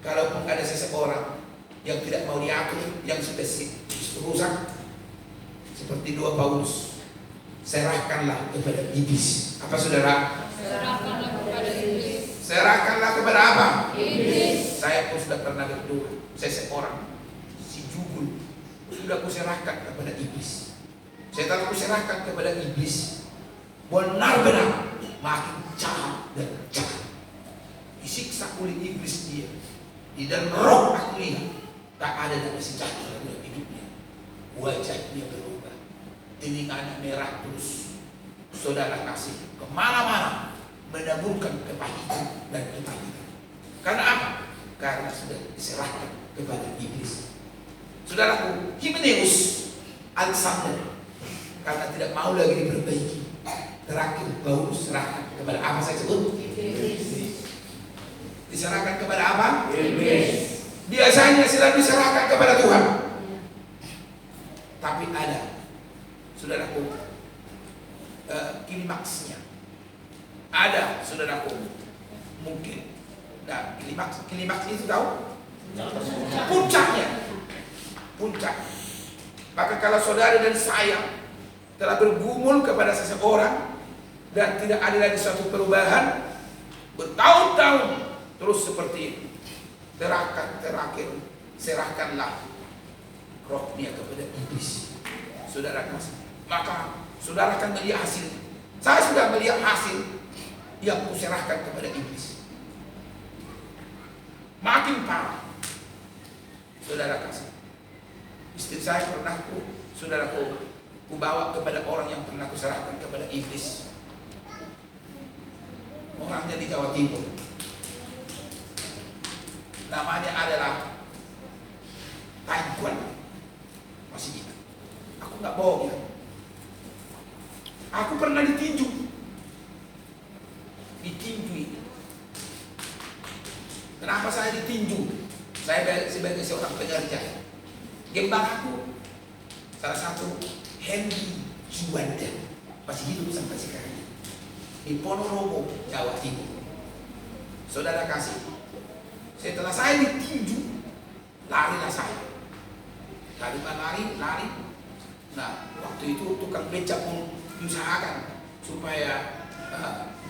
kalaupun ada seseorang yang tidak mau diatur, yang sudah rusak, seperti 2 Paulus, serahkanlah kepada iblis. Apa saudara? Serahkanlah kepada iblis. Serahkanlah kepada apa? Iblis. Saya pun sudah pernah berdoa, seseorang si jugul sudah kuserahkan kepada iblis. Saya telah kuserahkan kepada iblis, benar-benar makin jahat dan jahat, disiksa oleh iblis dia. Di dalam roh aku lihat tak ada damai sejahtera dalam hidupnya. Wajahnya berubah, telinganya merah terus. Saudara kasih kemana-mana menaburkan kepahitan dan ketakutan. Karena apa? Karena sudah diserahkan kepada iblis. Saudaraku, Himeneus Alexander karena tidak mau lagi diperbaiki, terakhir Paulus serahkan kepada apa saya sebut? Iblis. Diserahkan kepada apa? Iblis. Biasanya sudah diserahkan kepada Tuhan. Tapi ada, saudaraku, klimaksnya. Ada, saudaraku, mungkin. Nah, klimaks itu tahu? Puncaknya. Puncak. Maka kalau saudara dan saya telah bergumul kepada seseorang dan tidak ada lagi suatu perubahan bertahun-tahun terus seperti itu, terakhir serahkanlah rohnya kepada iblis. Saudara kasih, maka saudara akan melihat hasil. Saya sudah melihat hasil yang kuserahkan kepada iblis. Makin parah. Saudara kasih, istri saya pernah saudaraku bawa kepada orang yang pernah kuserahkan kepada iblis. Orangnya di Jawa Timur. Namanya adalah Taiguan. Masih ingat. Aku nggak bohong ya. Aku pernah ditinju. Kenapa saya ditinju? Saya sebagai seorang pengerja. Gembang aku salah satu Henry Juanda masih hidup sampai sekarang di Ponorogo, Jawa Timur. Saudara kasih, setelah saya ditinju, larilah saya. Lari. Nah, waktu itu tukang beca pun diusahakan supaya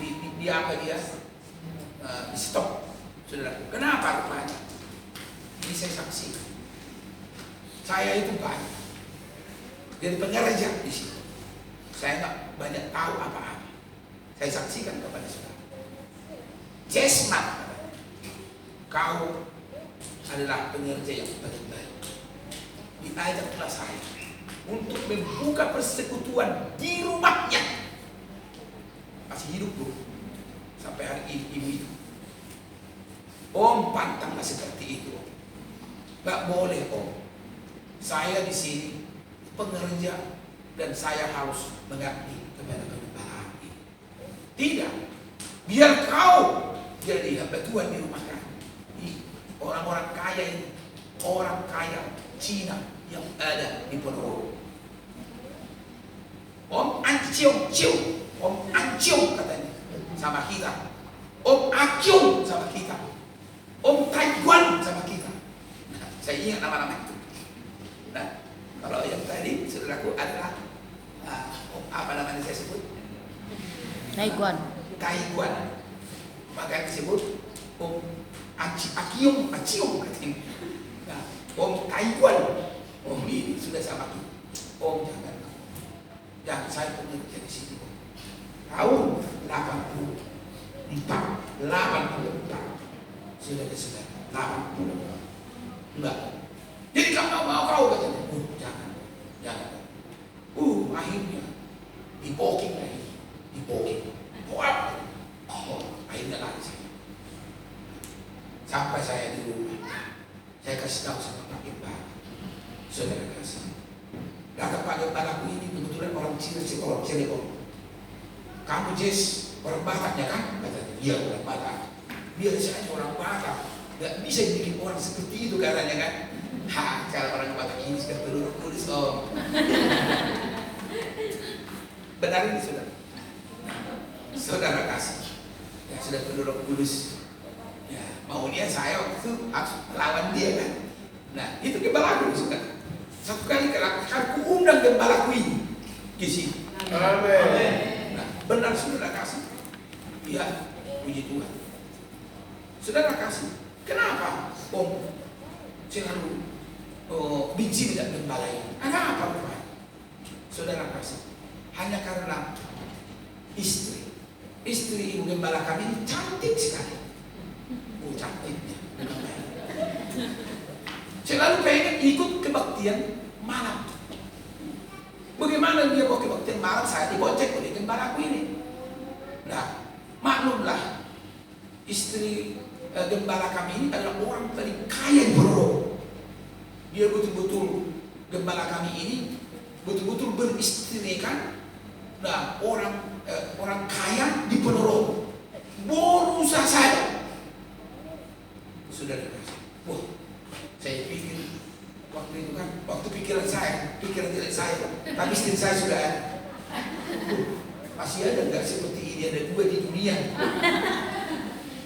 di stop. Saudara, kenapa rupanya? Ini saya saksikan. Saya itu banyak jadi pengerja di situ. Saya nggak banyak tahu apa-apa. Saya saksikan kepada saudara. Jesman, kau adalah pengerja yang paling baik. Diajaklah saya untuk membuka persekutuan di rumahnya. Masih hidup loh sampai hari ini ibu itu. Om pantanglah seperti itu. Gak boleh om. Saya di sini pengerja dan saya harus mengabdi kepada kebenaran ini. Tidak. Biar kau jadi hamba Tuhan di rumah kami. Orang-orang kaya ini, orang kaya Cina yang ada di Ponorogo. Om Anciong katanya sama kita. Om Akyong sama kita. Om Taiguan sama kita. Nah, saya ingat nama-nama itu. Nah, kalau yang tadi saudaraku adalah apa namanya saya sebut? Taiguan. Maka disebut Om Akyong katanya. Nah, Om Taiguan. Om ini sudah sama kita. Om jangan saya pengerja di sini. Tahun 84 sudah 80 enggak. Jadi kalau mau kau katanya, jangan. Akhirnya dipoking lagi, akhirnya lari saya. Sampai saya di rumah, saya kasih tahu sama Pak Gembala, saudara kasih. Kata Pak Gembala aku ini kebetulan orang Cirebon. Kamu Jess orang Batak ya kan? Katanya, iya orang Batak. Biasanya orang Batak gak bisa bikin orang seperti itu katanya kan. Kalau orang Batak ini sudah tulis om. Benar ini saudara kasih. Ya sudah penduduk kudus. Ya maunya saya waktu itu harus Nah, itu gembalaku sudah. Satu kali akan kuundang gembalaku ini di sini. Amin. Nah, benar saudara kasih. Ya, puji Tuhan. Saudara kasih. Kenapa Om selalu benci dengan gembala ini? Ada apa Bapak? Saudara kasih. Hanya karena istri ibu gembala kami ini cantik sekali. Cantiknya. Selalu pengen ikut kebaktian malam. Bagaimana dia mau kebaktian malam saya dibonceng oleh gembalaku ini? Nah, maklumlah istri gembala kami ini adalah orang paling kaya di Ponorogo. Dia betul-betul gembala kami ini betul-betul beristrikan. Nah, orang kaya di Ponorogo. Bonusa saya. Sudah dikasih. Wah, saya pikir waktu itu kan, waktu pikiran jelek saya, tapi istri saya sudah ada. Masih ada nggak seperti ini, ada dua di dunia.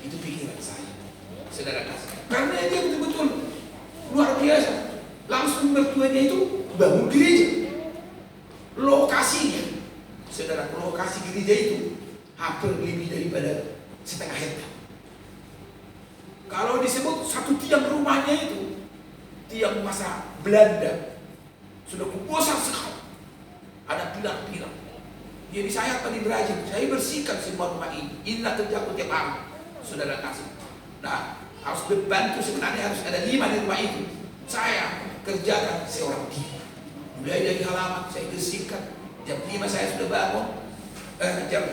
Itu pikiran saya, saudara kasih. Karena dia betul-betul luar biasa. Langsung mertuanya itu bangun gereja. Lokasinya, saudara, lokasi gereja itu hampir lebih daripada setengah hektar. Kalau disebut satu tiang rumahnya itu tiang masa Belanda, sudah besar sekali. Ada pilar-pilar. Jadi saya paling rajin, saya bersihkan semua rumah ini. Inilah kerjaku tiap hari, saudara kasih. Nah, harus berbantu, sebenarnya harus ada 5 di rumah itu. Saya kerjakan seorang diri. Mulai dari halaman saya bersihkan. Jam 5 saya sudah bangun. Jam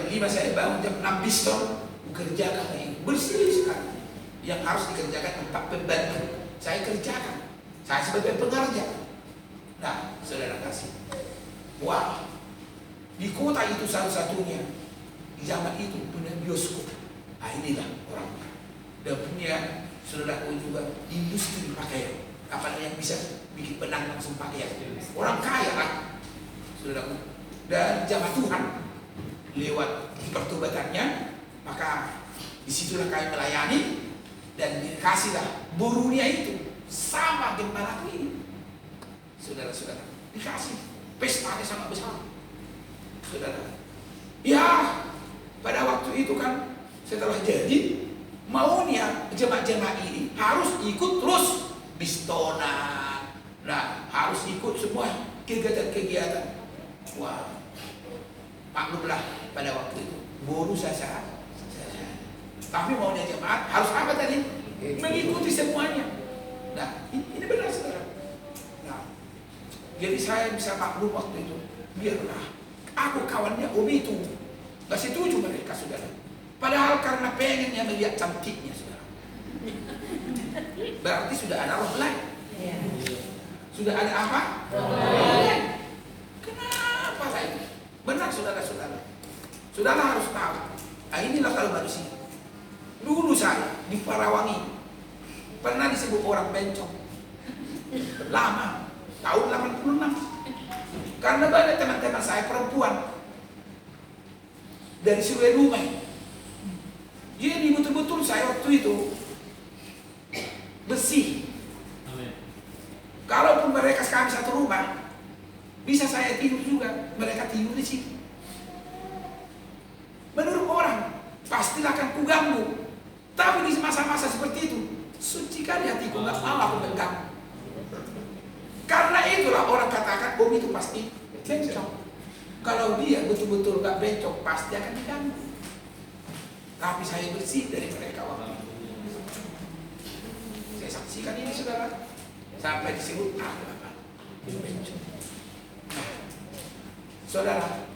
5 saya bangun, jam 6 pistol. Kerjakan ini bersih sekali. Yang harus dikerjakan 4 pembantu saya kerjakan. Saya sebagai pengerja. Nah, saudara kasih. Wah, di kota itu satu-satunya di zaman itu punya bioskop. Nah, inilah orang. Dan punya saudaraku juga industri pakaian. Apa yang bisa bikin benang langsung pakaian. Orang kaya kan, saudaraku. Dan jamaah Tuhan lewat pertobatannya, maka disitulah kami melayani dan dikasihlah burunya itu sama gembalaku ini. Saudara-saudara, dikasih pestanya sangat besar. Saudara, ya pada waktu itu kan setelah jadi maunya jemaat-jemaat ini harus ikut terus bistonan. Nah, harus ikut semua kegiatan-kegiatan. Wah, maklumlah pada waktu itu bonus saya. Tapi maunya jemaat harus apa tadi? Mengikuti semuanya. Nah, ini benar saudara. Nah, jadi saya bisa maklum waktu itu. Biarlah aku kawannya Om itu. Gak setuju mereka saudara. Padahal karena pengennya melihat cantiknya saudara. Berarti sudah ada roh lain. Sudah ada apa? Roh lain. Kenapa lain? Benar saudara-saudara. Saudara harus tahu. Nah, inilah kalau manusia. Dulu saya di Parawangi pernah disebut orang bencong. Lama, tahun 86. Karena banyak teman-teman saya perempuan dari Suwelumai. Jadi betul-betul saya waktu itu bersih. Kalaupun mereka kami satu rumah, bisa saya tidur juga. Mereka tidur di situ. Menurut orang, pastilah akan kuganggu. Tapi di masa-masa seperti itu, suci kali hatiku, nggak mau aku mengganggu. Karena itulah orang katakan, Om itu pasti bencong. Kalau dia betul-betul nggak bencong, pasti akan diganggu. Tapi saya bersih dari mereka waktu itu. Saya saksikan ini saudara, sampai disebut apa? Bencong. Saudara,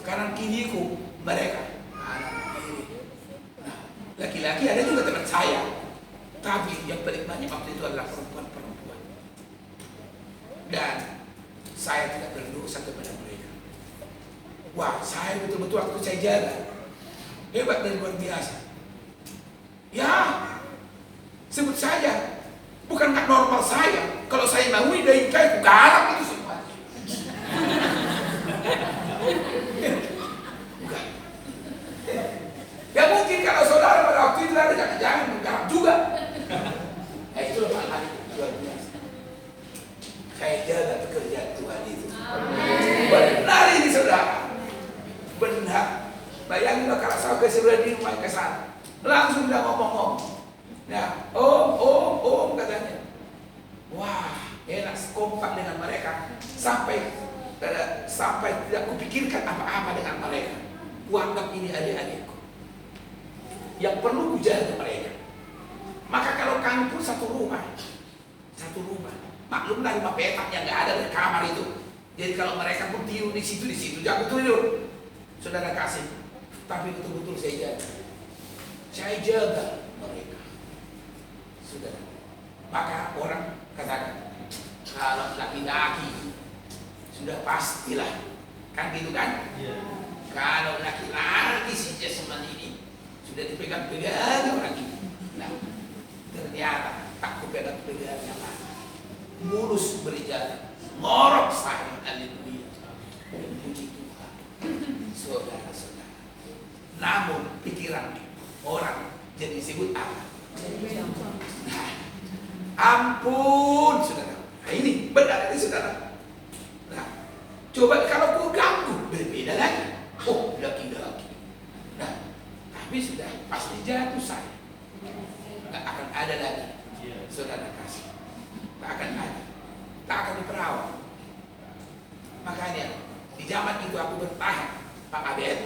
kanan kiriku mereka. Laki-laki ada juga teman saya, tapi yang paling banyak waktu itu adalah perempuan-perempuan. Dan saya tidak berdosa kepada mereka. Wah, saya betul-betul waktu saya jaga hebat dan luar biasa. Ya, sebut saja bukan nggak normal saya. Kalau saya mau dari kayu garap itu semua. Ya mungkin kalau saudara pada waktu itu ada jangan-jangan menggarap juga. Itulah hal-hal itu. kompak dengan mereka sampai tidak kupikirkan apa-apa dengan mereka. Kuanggap ini adik-adikku yang perlu kujaga mereka. Maka kalau kami pun satu rumah, maklumlah rumah petak yang nggak ada di kamar itu. Jadi kalau mereka pun tidur di situ, jangan tidur. Saudara kasih, tapi betul-betul saya jaga mereka, saudara. Maka orang katakan, kalau laki-laki sudah pastilah, kan gitu kan? Kalau laki-laki si jasmani ini sudah dipegang-pegang orang ini, nah ternyata tak kupegang-pegang yang lain, mulus berjalan, ngorok saya, haleluya, puji Tuhan, saudara-saudara. Namun pikiran orang jadi disebut apa? Nah, ampun, saudara. Nah, ini benar ini, saudara. Nah, coba kalau kau ganggu, berbeda lagi. Oh, laki-laki. Nah, tapi sudah pasti jatuh saya. Nggak akan ada lagi, saudara kasih. Nggak akan ada. Tak akan diperawat. Makanya di zaman itu aku bertahan, Pak Abed.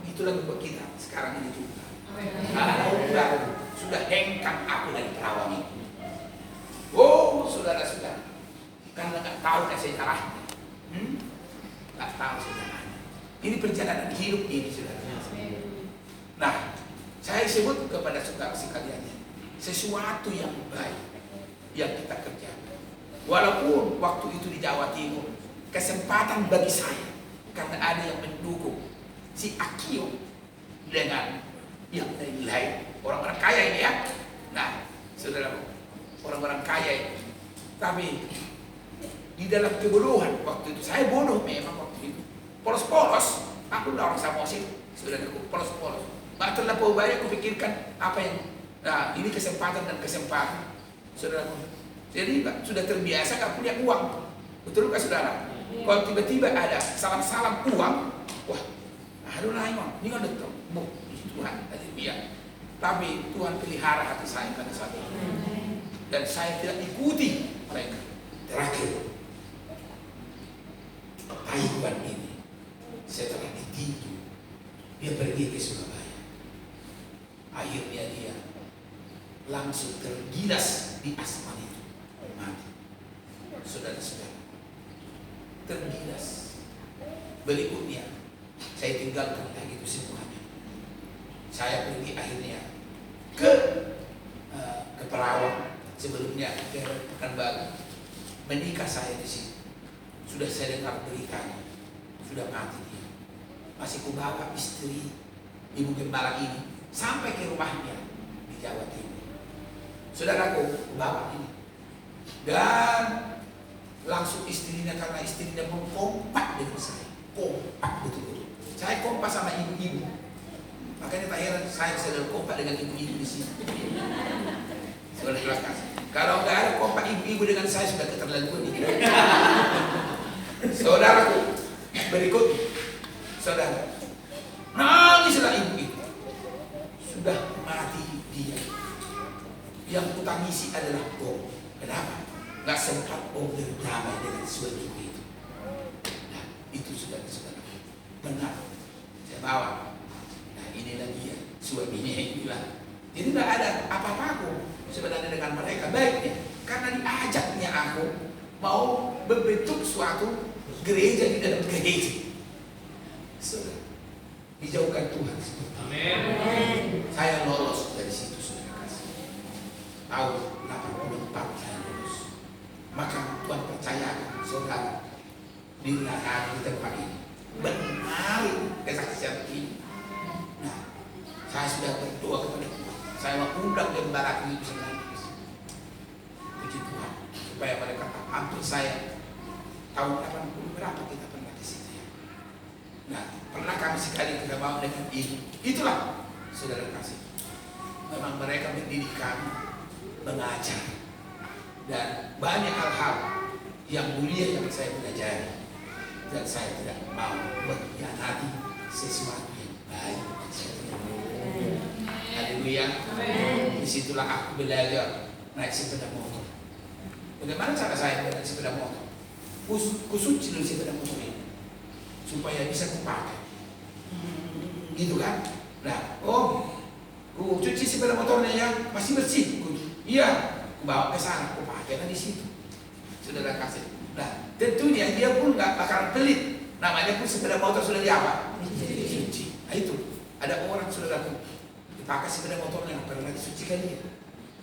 Itulah buat kita sekarang ini juga. Kalau sudah hengkang aku dari perawan itu. Oh, saudara-saudara, karena nggak tahu kasih salahnya, nggak tahu saudara. Ini perjalanan hidup ini, saudara. Nah, saya sebut kepada saudara sekalian, sesuatu yang baik yang kita kerjakan. Walaupun waktu itu di Jawa Timur, kesempatan bagi saya karena ada yang mendukung si Akio dengan yang lain, orang-orang kaya ini ya. Nah, saudara, orang-orang kaya ini. Tapi di dalam kebodohan waktu itu, saya bodoh memang waktu itu. Polos-polos, aku udah orang Samosir, saudaraku, polos-polos. Nggak terlalu banyak kupikirkan apa yang, nah ini kesempatan dan kesempatan, saudaraku. Jadi sudah terbiasa nggak punya uang, betul nggak saudara? Kalau tiba-tiba ada salam-salam uang, wah, aduh lah ini kan betul, Tuhan, biar. Tapi Tuhan pelihara hati saya pada saat itu, dan saya tidak ikuti mereka. Terakhir, Taiwan ini setelah ditinju, dia pergi ke Surabaya. Akhirnya dia langsung tergilas di asman itu, mati. Saudara-saudara, tergilas. Berikutnya, saya tinggalkan lagi itu semuanya. Saya pergi akhirnya ke Perawang, sebelumnya ke Pekanbaru. Menikah saya di sini. Sudah saya dengar beritanya, sudah mati dia. Masih kubawa istri ibu gembala ini sampai ke rumahnya di Jawa Timur. Saudaraku, kubawa ini. Dan langsung istrinya, karena istrinya kompak dengan saya, kompak betul-betul. Saya kompak sama ibu-ibu. Makanya tak heran saya selalu kompak dengan ibu-ibu di sini. Saudara kasih. Kalau nggak ada kompak ibu-ibu dengan saya, sudah keterlaluan ini. Saudaraku, berikut, saudara, nangislah ibu itu. Sudah mati dia. Yang kutangisi adalah Om. Kenapa? Nggak sempat Om berdamai dengan suamiku itu. Nah, itu sudah saudara. Benar. Saya bawa. Nah, inilah dia suaminya yang bilang. Jadi nggak ada apa-apa aku sebenarnya dengan mereka, baiknya karena diajaknya aku mau membentuk suatu gereja di dalam gereja. Saudara, dijauhkan Tuhan. Amin. Saya lolos dari situ, saudara kasih. Tahun 84 saya lolos. Maka Tuhan percayakan saudara dilakukan di tempat ini. Benar kesaksian ini. Nah, saya sudah berdoa kepada Tuhan. Saya mengundang gembala ini puji Tuhan supaya mereka hampir saya tahun 80 berapa kita pernah di situ ya. Nah, pernah kami sekali kita mau dengan ini. Itulah saudara kasih. Memang mereka mendidik kami, mengajar, dan banyak hal-hal yang mulia yang saya pelajari. Dan saya tidak mau mengkhianati sesuatu yang baik. Haleluya. Disitulah aku belajar naik sepeda motor. Bagaimana cara saya dengan sepeda motor? Kusuci dulu sepeda motor ini supaya bisa kupakai. Gitu kan? Nah, ku cuci sepeda motornya ya, masih bersih. Iya, ku bawa ke sana, ku pakai di situ. Saudara kasih. Nah, tentunya dia pun nggak bakalan pelit. Namanya pun sepeda motor sudah diapa? Cuci. Nah itu, ada orang saudaraku dipakai sepeda motornya nggak pernah dicuci kalian.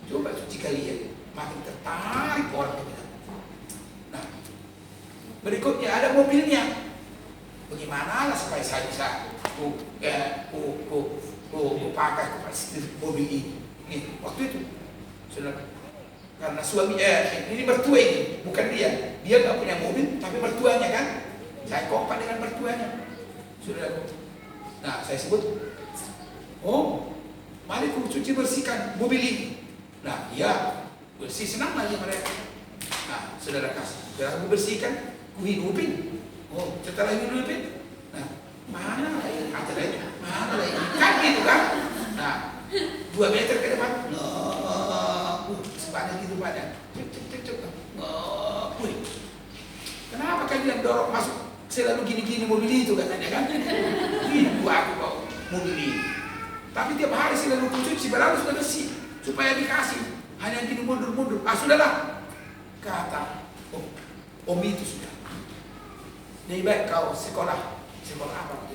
Coba cuci kalian, makin tertarik orang ke sana. Nah, berikutnya ada mobilnya. Bagaimana lah supaya saya bisa pakai mobil ini? Nih, waktu itu, saudara, karena suami ini mertua ini, bukan dia nggak punya mobil, tapi mertuanya kan, saya kompak dengan mertuanya, saudara. Nah, saya sebut, mari ku cuci bersihkan mobil ini. Nah, iya, bersih senang lagi mereka. Nah, saudara kasih, saudara ku bersihkan, ku hidupin. Setelah hidupin, nah, mana lagi acaranya? Mana lagi? Kan gitu kan? Nah, 2 meter ke depan, sebanyak gitu banyak. Cek. Kenapa kalian dorong masuk selalu gini-gini mobil itu katanya kan? Ibu aku kau mobil ini. Tapi tiap hari selalu cuci, berlalu sudah bersih supaya dikasih. Hanya gini mundur. Sudahlah. Kata Om itu sudah. Lebih baik kau sekolah apa?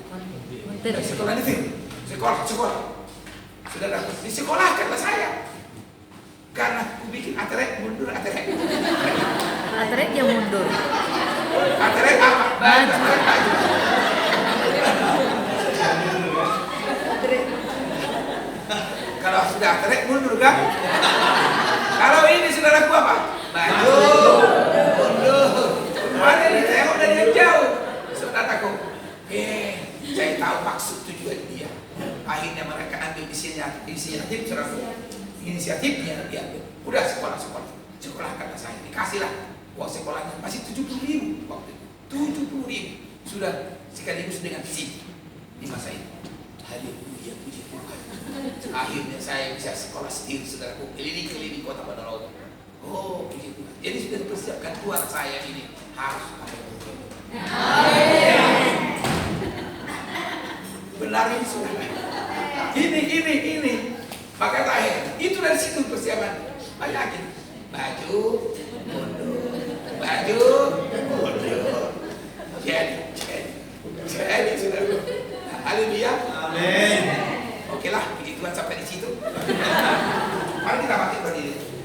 Sekolah negeri. Sekolah. Saudara, disekolahkanlah saya. Karena aku bikin atrek mundur. Atret yang mundur. Atrek apa? Maju. Kalau sudah atrek mundur kan? Kalau ini saudaraku apa? Maju. Mundur. Mana ditengok dari yang jauh. Saudaraku, saya tahu maksud tujuan dia. Akhirnya mereka ambil inisiatif, inisiatifnya diambil. Udah sekolahkanlah saya. Dikasihlah uang sekolahnya masih 70.000 waktu itu. 70.000 sudah sekaligus dengan SIM di masa itu. Haleluya, puji Tuhan. Akhirnya saya bisa sekolah sendiri, saudaraku, keliling kota Badalaut. Puji Tuhan. Jadi sudah dipersiapkan Tuhan saya ini harus pakai mobil. Benar ini saudara. Ini. Maka terakhir, itu dari situ persiapan. Yakin. Maju, mundur. Jadi saudara. Haleluya. Amin. Oke lah, puji Tuhan sampai di situ. Mari kita bangkit berdiri.